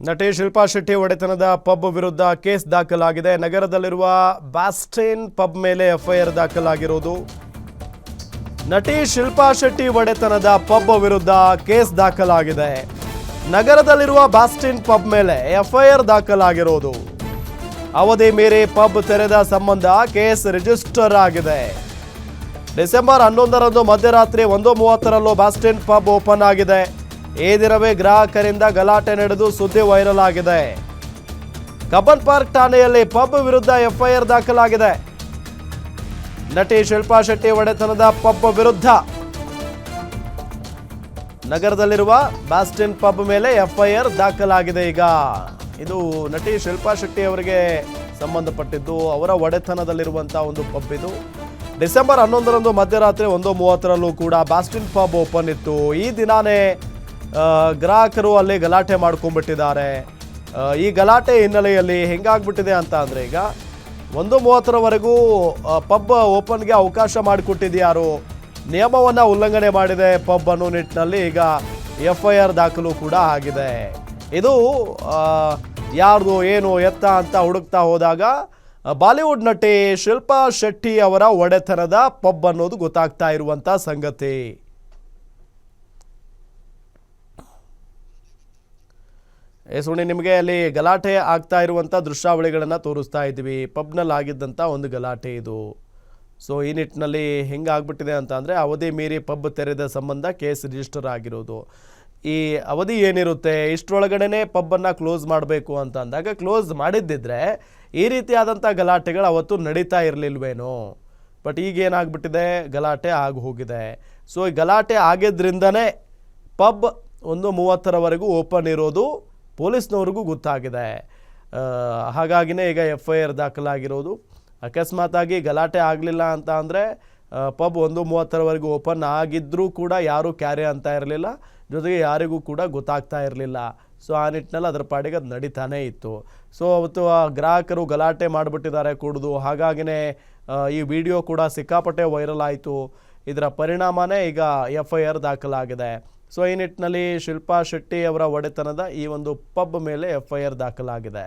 ನಟಿ ಶಿಲ್ಪಾ ಶೆಟ್ಟಿ ಒಡೆತನದ ಪಬ್ ವಿರುದ್ಧ ಕೇಸ್ ದಾಖಲಾಗಿದೆ. ನಗರದಲ್ಲಿರುವ ಬಾಸ್ಟೇನ್ ಪಬ್ ಮೇಲೆ ಎಫ್ಐಆರ್ ದಾಖಲಾಗಿರುವುದು. ನಟಿ ಶಿಲ್ಪಾ ಶೆಟ್ಟಿ ಒಡೆತನದ ಪಬ್ ವಿರುದ್ಧ ಕೇಸ್ ದಾಖಲಾಗಿದೆ. ನಗರದಲ್ಲಿರುವ ಬಾಸ್ಟೇನ್ ಪಬ್ ಮೇಲೆ ಎಫ್ಐಆರ್ ದಾಖಲಾಗಿರುವುದು. ಅವಧಿ ಮೀರಿ ಪಬ್ ತೆರೆದ ಸಂಬಂಧ ಕೇಸ್ ರಿಜಿಸ್ಟರ್ ಆಗಿದೆ. ಡಿಸೆಂಬರ್ 11ರಂದು ಮಧ್ಯರಾತ್ರಿ 1:30ರಲ್ಲೂ ಬಾಸ್ಟೇನ್ ಪಬ್ ಓಪನ್ ಆಗಿದೆ. ಈ ದಿನವೇ ಗ್ರಾಹಕರಿಂದ ಗಲಾಟೆ ನಡೆದು ಸುದ್ದಿ ವೈರಲ್ ಆಗಿದೆ. ಕಬ್ಬನ್ ಪಾರ್ಕ್ ಠಾಣೆಯಲ್ಲಿ ಪಬ್ ವಿರುದ್ಧ ಎಫ್ಐಆರ್ ದಾಖಲಾಗಿದೆ. ನಟಿ ಶಿಲ್ಪಾ ಶೆಟ್ಟಿ ಒಡೆತನದ ಪಬ್ ವಿರುದ್ಧ ನಗರದಲ್ಲಿರುವ ಬಾಸ್ಟೇನ್ ಪಬ್ ಮೇಲೆ ಎಫ್ಐಆರ್ ದಾಖಲಾಗಿದೆ. ಈಗ ಇದು ನಟಿ ಶಿಲ್ಪಾ ಶೆಟ್ಟಿ ಅವರಿಗೆ ಸಂಬಂಧಪಟ್ಟಿದ್ದು, ಅವರ ಒಡೆತನದಲ್ಲಿರುವಂತಹ ಒಂದು ಪಬ್ ಇದು. ಡಿಸೆಂಬರ್ 11ರಂದು ಮಧ್ಯರಾತ್ರಿ 1:30ರಲ್ಲೂ ಕೂಡ ಬಾಸ್ಟೇನ್ ಪಬ್ ಓಪನ್ ಇತ್ತು. ಈ ದಿನಾನೇ ಗ್ರಾಹಕರು ಅಲ್ಲಿ ಗಲಾಟೆ ಮಾಡ್ಕೊಂಡ್ಬಿಟ್ಟಿದ್ದಾರೆ. ಈ ಗಲಾಟೆ ಹಿನ್ನೆಲೆಯಲ್ಲಿ ಹೆಂಗಾಗ್ಬಿಟ್ಟಿದೆ ಅಂತ ಅಂದರೆ, ಈಗ 1:30ರವರೆಗೂ ಪಬ್ ಓಪನ್ಗೆ ಅವಕಾಶ ಮಾಡಿಕೊಟ್ಟಿದ್ಯಾರು, ನಿಯಮವನ್ನು ಉಲ್ಲಂಘನೆ ಮಾಡಿದೆ ಪಬ್ ಅನ್ನೋ ನಿಟ್ಟಿನಲ್ಲಿ ಈಗ ಎಫ್ಐಆರ್ ದಾಖಲು ಕೂಡ ಆಗಿದೆ. ಇದು ಯಾರ್ದು ಏನು ಎತ್ತ ಅಂತ ಹುಡುಕ್ತಾ ಹೋದಾಗ ಬಾಲಿವುಡ್ ನಟಿ ಶಿಲ್ಪಾ ಶೆಟ್ಟಿ ಅವರ ಒಡೆತನದ ಪಬ್ ಅನ್ನೋದು ಗೊತ್ತಾಗ್ತಾ ಇರುವಂಥ ಸಂಗತಿ. ಸುಣಿ ನಿಮಗೆ ಅಲ್ಲಿ ಗಲಾಟೆ ಆಗ್ತಾ ಇರುವಂಥ ದೃಶ್ಯಾವಳಿಗಳನ್ನು ತೋರಿಸ್ತಾ ಇದ್ದೀವಿ. ಪಬ್ನಲ್ಲಿ ಆಗಿದ್ದಂಥ ಒಂದು ಗಲಾಟೆ ಇದು. ಸೊ ಈ ನಿಟ್ಟಿನಲ್ಲಿ ಹೆಂಗಾಗ್ಬಿಟ್ಟಿದೆ ಅಂತ ಅಂದರೆ, ಅವಧಿ ಮೀರಿ ಪಬ್ ತೆರೆದ ಸಂಬಂಧ ಕೇಸ್ ರಿಜಿಸ್ಟರ್ ಆಗಿರೋದು. ಈ ಅವಧಿ ಏನಿರುತ್ತೆ, ಇಷ್ಟರೊಳಗಡೆ ಪಬ್ಬನ್ನು ಕ್ಲೋಸ್ ಮಾಡಬೇಕು ಅಂತ ಅಂದಾಗ ಕ್ಲೋಸ್ ಮಾಡಿದ್ದಿದ್ರೆ ಈ ರೀತಿಯಾದಂಥ ಗಲಾಟೆಗಳು ಅವತ್ತು ನಡೀತಾ ಇರಲಿಲ್ವೇನೋ. ಬಟ್ ಈಗ ಏನಾಗ್ಬಿಟ್ಟಿದೆ, ಗಲಾಟೆ ಆಗಿ ಹೋಗಿದೆ. ಸೊ ಈ ಗಲಾಟೆ ಆಗಿದ್ರಿಂದನೇ ಪಬ್ 1:30ರವರೆಗೂ ಓಪನ್ ಇರೋದು ಪೊಲೀಸ್ನವ್ರಿಗೂ ಗೊತ್ತಾಗಿದೆ. ಹಾಗಾಗಿನೇ ಈಗ ಎಫ್ಐಆರ್ ದಾಖಲಾಗಿರೋದು. ಅಕಸ್ಮಾತಾಗಿ ಗಲಾಟೆ ಆಗಲಿಲ್ಲ ಅಂತ ಅಂದರೆ ಪಬ್ 1:30ರವರೆಗೂ ಓಪನ್ ಆಗಿದ್ದರೂ ಕೂಡ ಯಾರೂ ಕ್ಯಾರಿ ಅಂತ ಇರಲಿಲ್ಲ, ಜೊತೆಗೆ ಯಾರಿಗೂ ಕೂಡ ಗೊತ್ತಾಗ್ತಾ ಇರಲಿಲ್ಲ. ಸೊ ಆ ನಿಟ್ಟಿನಲ್ಲಿ ಅದರ ಪಾಡಿಗೆ ಅದು ನಡೀತಾನೇ ಇತ್ತು. ಸೊ ಅವತ್ತು ಗ್ರಾಹಕರು ಗಲಾಟೆ ಮಾಡಿಬಿಟ್ಟಿದ್ದಾರೆ ಕುಡಿದು. ಹಾಗಾಗಿನೇ ಈ ವಿಡಿಯೋ ಕೂಡ ಸಿಕ್ಕಾಪಟ್ಟೆ ವೈರಲ್ ಆಯಿತು. ಇದರ ಪರಿಣಾಮನೇ ಈಗ ಎಫ್ಐಆರ್ ದಾಖಲಾಗಿದೆ. ಸೊ ಈ ನಿಟ್ಟಿನಲ್ಲಿ ಶಿಲ್ಪಾ ಶೆಟ್ಟಿ ಅವರ ಒಡೆತನದ ಈ ಒಂದು ಪಬ್ ಮೇಲೆ ಎಫ್ಐಆರ್ ದಾಖಲಾಗಿದೆ.